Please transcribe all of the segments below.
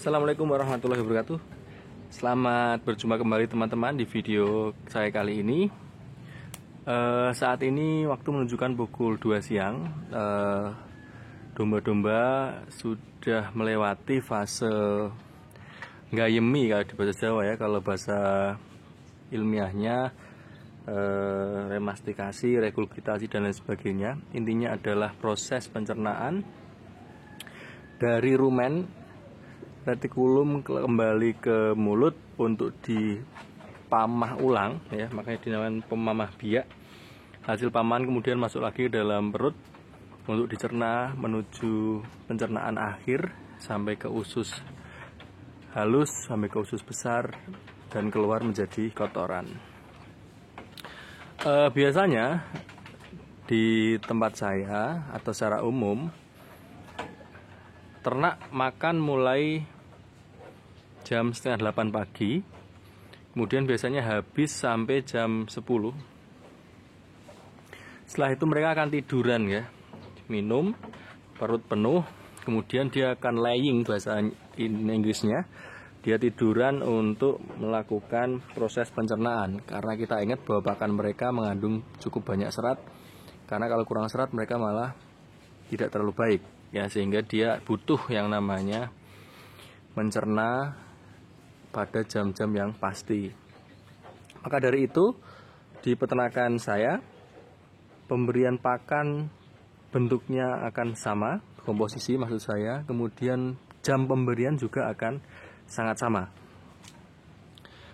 Assalamualaikum warahmatullahi wabarakatuh. Selamat berjumpa kembali teman-teman di video saya kali ini. Saat ini waktu menunjukkan pukul 2 siang. Domba-domba sudah melewati fase ngayemi kalau di bahasa Jawa ya. Kalau bahasa ilmiahnya remastikasi, regurgitasi dan lain sebagainya. Intinya adalah proses pencernaan dari rumen retikulum kembali ke mulut untuk dipamah ulang ya, makanya dinamakan pemamah biak. Hasil pamahan kemudian masuk lagi ke dalam perut untuk dicerna menuju pencernaan akhir sampai ke usus halus, sampai ke usus besar dan keluar menjadi kotoran. Biasanya di tempat saya atau secara umum ternak makan mulai jam setengah 8 pagi, kemudian biasanya habis sampai jam 10. Setelah itu mereka akan tiduran ya, minum, perut penuh, kemudian dia akan laying bahasa Inggrisnya. Dia tiduran untuk melakukan proses pencernaan, karena kita ingat bahwa pakan mereka mengandung cukup banyak serat, karena kalau kurang serat mereka malah tidak terlalu baik ya, sehingga dia butuh yang namanya mencerna pada jam-jam yang pasti. Maka dari itu di peternakan saya pemberian pakan bentuknya akan sama, komposisi maksud saya, kemudian jam pemberian juga akan sangat sama.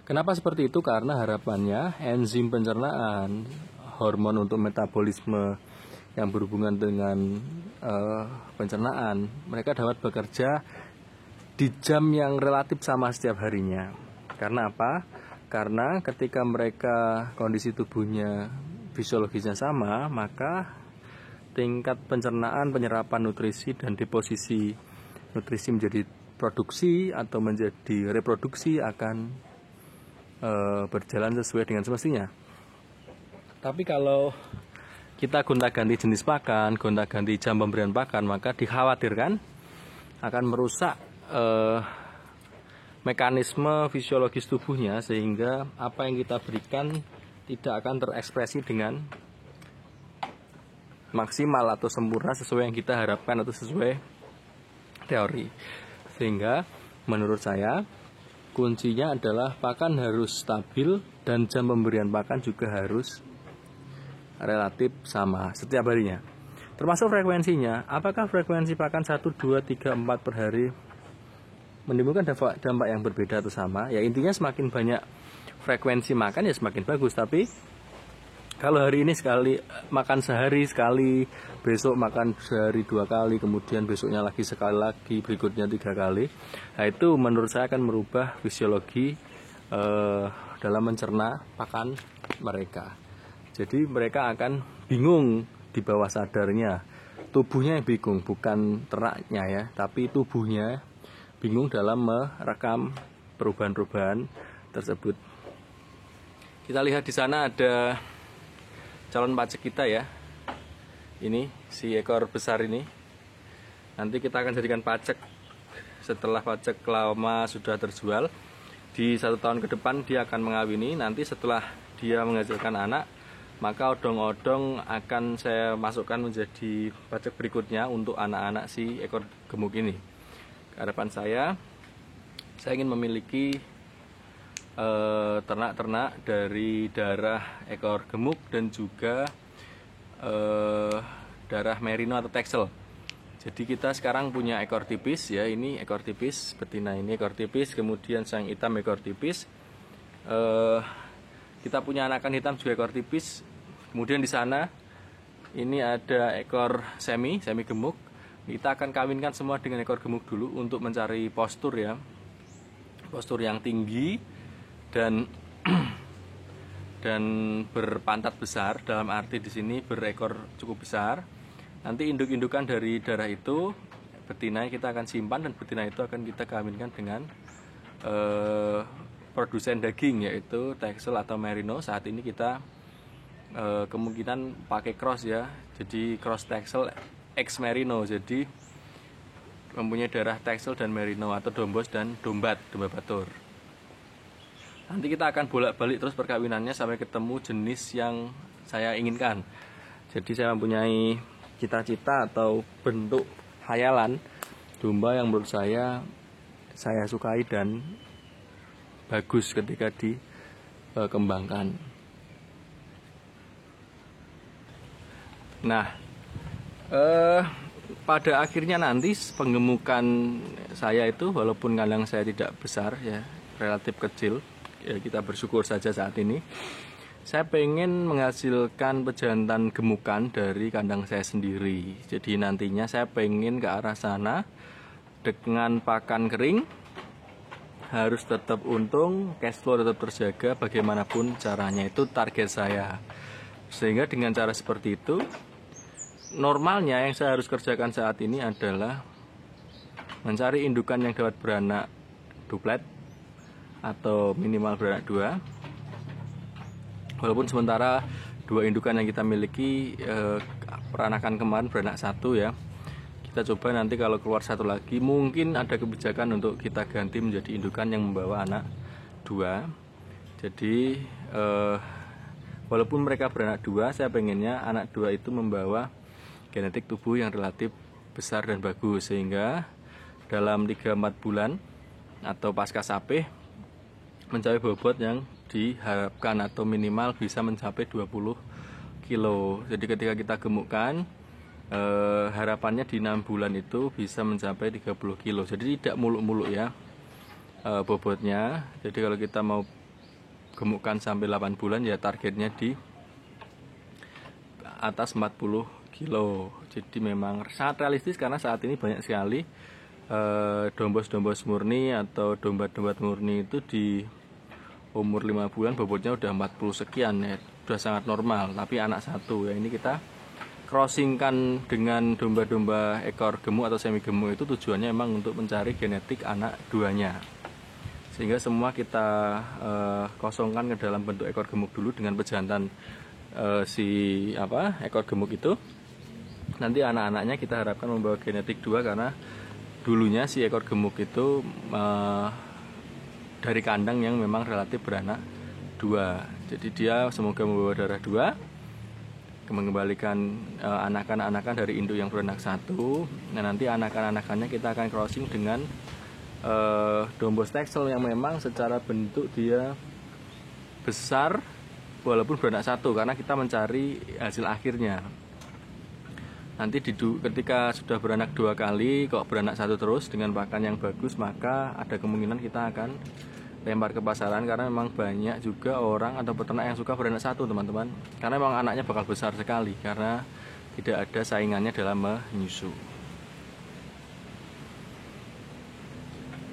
Kenapa seperti itu? Karena harapannya enzim pencernaan, hormon untuk metabolisme yang berhubungan dengan pencernaan, mereka dapat bekerja di jam yang relatif sama setiap harinya. Karena apa? Karena ketika mereka kondisi tubuhnya fisiologisnya sama, maka tingkat pencernaan, penyerapan nutrisi dan deposisi nutrisi menjadi produksi atau menjadi reproduksi akan berjalan sesuai dengan semestinya. Tapi kalau kita gonta-ganti jenis pakan, gonta-ganti jam pemberian pakan, maka dikhawatirkan akan merusak mekanisme fisiologis tubuhnya, sehingga apa yang kita berikan tidak akan terekspresi dengan maksimal atau sempurna sesuai yang kita harapkan atau sesuai teori. Sehingga menurut saya kuncinya adalah pakan harus stabil dan jam pemberian pakan juga harus relatif sama setiap harinya. Termasuk frekuensinya, apakah frekuensi pakan 1, 2, 3, 4 per hari menimbulkan dampak yang berbeda atau sama? Ya intinya semakin banyak frekuensi makan ya semakin bagus. Tapi kalau hari ini sekali makan sehari sekali, besok makan sehari 2 kali, kemudian besoknya lagi sekali lagi, berikutnya 3 kali, nah itu menurut saya akan merubah fisiologi dalam mencerna pakan mereka. Jadi mereka akan bingung di bawah sadarnya, tubuhnya yang bingung, bukan ternaknya ya, tapi tubuhnya bingung dalam merekam perubahan-perubahan tersebut. Kita lihat di sana ada calon pacek kita ya. Ini si ekor besar ini. Nanti kita akan jadikan pacek setelah pacek lama sudah terjual. Di 1 tahun ke depan dia akan mengawini. Nanti setelah dia menghasilkan anak, maka odong-odong akan saya masukkan menjadi pacek berikutnya untuk anak-anak si ekor gemuk ini. Harapan saya ingin memiliki ternak-ternak dari darah ekor gemuk dan juga darah merino atau Texel. Jadi kita sekarang punya ekor tipis ya, ini ekor tipis, betina ini ekor tipis, kemudian sang hitam ekor tipis. Kita punya anakan hitam juga ekor tipis. Kemudian di sana ini ada ekor semi gemuk. Kita akan kawinkan semua dengan ekor gemuk dulu untuk mencari postur ya, postur yang tinggi dan berpantat besar, dalam arti di sini berekor cukup besar. Nanti induk-indukan dari darah itu betina kita akan simpan, dan betina itu akan kita kawinkan dengan produsen daging yaitu Texel atau Merino. Saat ini kita kemungkinan pakai cross ya, jadi cross Texel X Merino. Jadi mempunyai darah Texel dan Merino atau Dombos dan domba batur. Nanti kita akan bolak-balik terus perkawinannya sampai ketemu jenis yang saya inginkan. Jadi saya mempunyai cita-cita atau bentuk khayalan domba yang menurut saya sukai dan bagus ketika dikembangkan. Nah, pada akhirnya nanti penggemukan saya itu, walaupun kandang saya tidak besar ya, relatif kecil ya, kita bersyukur saja saat ini. Saya pengen menghasilkan pejantan gemukan dari kandang saya sendiri. Jadi nantinya saya pengen ke arah sana dengan pakan kering, harus tetap untung, cash flow tetap terjaga bagaimanapun caranya, itu target saya. Sehingga dengan cara seperti itu, normalnya yang saya harus kerjakan saat ini adalah mencari indukan yang dapat beranak duplet atau minimal beranak 2. Walaupun sementara 2 indukan yang kita miliki peranakan kemarin beranak 1 ya. Kita coba nanti kalau keluar 1 lagi, mungkin ada kebijakan untuk kita ganti menjadi indukan yang membawa anak 2. Jadi walaupun mereka beranak 2, saya pengennya anak 2 itu membawa genetik tubuh yang relatif besar dan bagus, sehingga dalam 3-4 bulan atau pasca sapeh mencapai bobot yang diharapkan atau minimal bisa mencapai 20 kilo. Jadi ketika kita gemukkan, harapannya di 6 bulan itu bisa mencapai 30 kilo. Jadi tidak muluk-muluk ya bobotnya. Jadi kalau kita mau gemukkan sampai 8 bulan ya targetnya di atas 40 kilo. Jadi memang sangat realistis karena saat ini banyak sekali dombos-dombos murni atau domba-domba murni itu di umur 5 bulan bobotnya udah 40 sekian ya, udah sangat normal. Tapi anak 1 ya, ini kita crossingkan dengan domba-domba ekor gemuk atau semi gemuk, itu tujuannya memang untuk mencari genetik anak 2-nya, sehingga semua kita kosongkan ke dalam bentuk ekor gemuk dulu dengan pejantan ekor gemuk itu. Nanti anak-anaknya kita harapkan membawa genetik 2 karena dulunya si ekor gemuk itu dari kandang yang memang relatif beranak 2. Jadi dia semoga membawa darah 2, mengembalikan anakan-anakan dari induk yang beranak 1. Nah nanti anakan-anakannya kita akan crossing dengan Dombos Texel yang memang secara bentuk dia besar walaupun beranak 1, karena kita mencari hasil akhirnya. Nanti ketika sudah beranak 2 kali kok beranak 1 terus dengan pakan yang bagus, maka ada kemungkinan kita akan lempar ke pasaran, karena memang banyak juga orang atau peternak yang suka beranak 1 teman-teman, karena memang anaknya bakal besar sekali karena tidak ada saingannya dalam menyusu.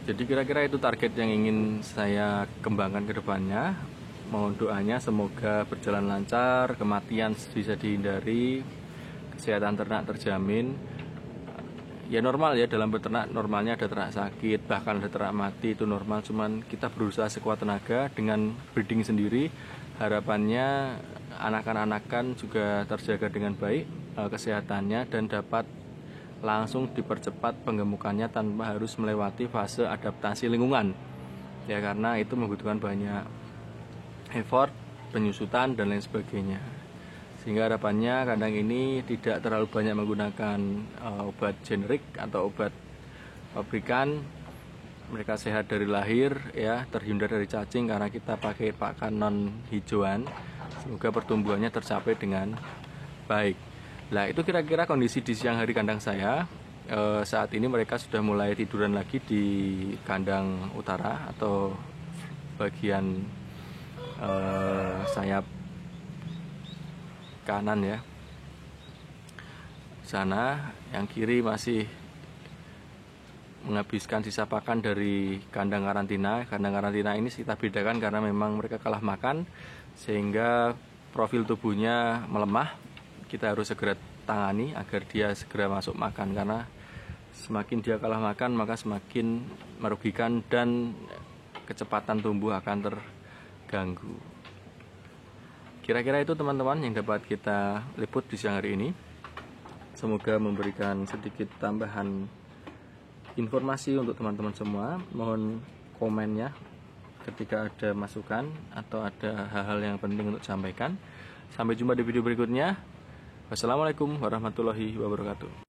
Jadi kira-kira itu target yang ingin saya kembangkan ke depannya. Mohon doanya semoga berjalan lancar, kematian bisa dihindari, kesehatan ternak terjamin. Ya normal ya, dalam beternak normalnya ada ternak sakit, bahkan ada ternak mati, itu normal. Cuman kita berusaha sekuat tenaga dengan breeding sendiri. Harapannya anakan-anakan juga terjaga dengan baik kesehatannya dan dapat langsung dipercepat penggemukannya tanpa harus melewati fase adaptasi lingkungan. Ya karena itu membutuhkan banyak effort, penyusutan dan lain sebagainya. Sehingga harapannya kandang ini tidak terlalu banyak menggunakan obat generik atau obat pabrikan. Mereka sehat dari lahir ya, terhindar dari cacing karena kita pakai pakan non hijauan. Semoga pertumbuhannya tercapai dengan baik. Nah itu kira-kira kondisi di siang hari kandang saya. Saat ini mereka sudah mulai tiduran lagi di kandang utara atau bagian sayap kanan ya, sana. Yang kiri masih menghabiskan sisa pakan dari kandang karantina. Kandang karantina ini kita bedakan karena memang mereka kalah makan sehingga profil tubuhnya melemah. Kita harus segera tangani agar dia segera masuk makan, karena semakin dia kalah makan maka semakin merugikan dan kecepatan tumbuh akan terganggu. Kira-kira itu teman-teman yang dapat kita liput di siang hari ini. Semoga memberikan sedikit tambahan informasi untuk teman-teman semua. Mohon komennya ketika ada masukan atau ada hal-hal yang penting untuk disampaikan. Sampai jumpa di video berikutnya. Wassalamualaikum warahmatullahi wabarakatuh.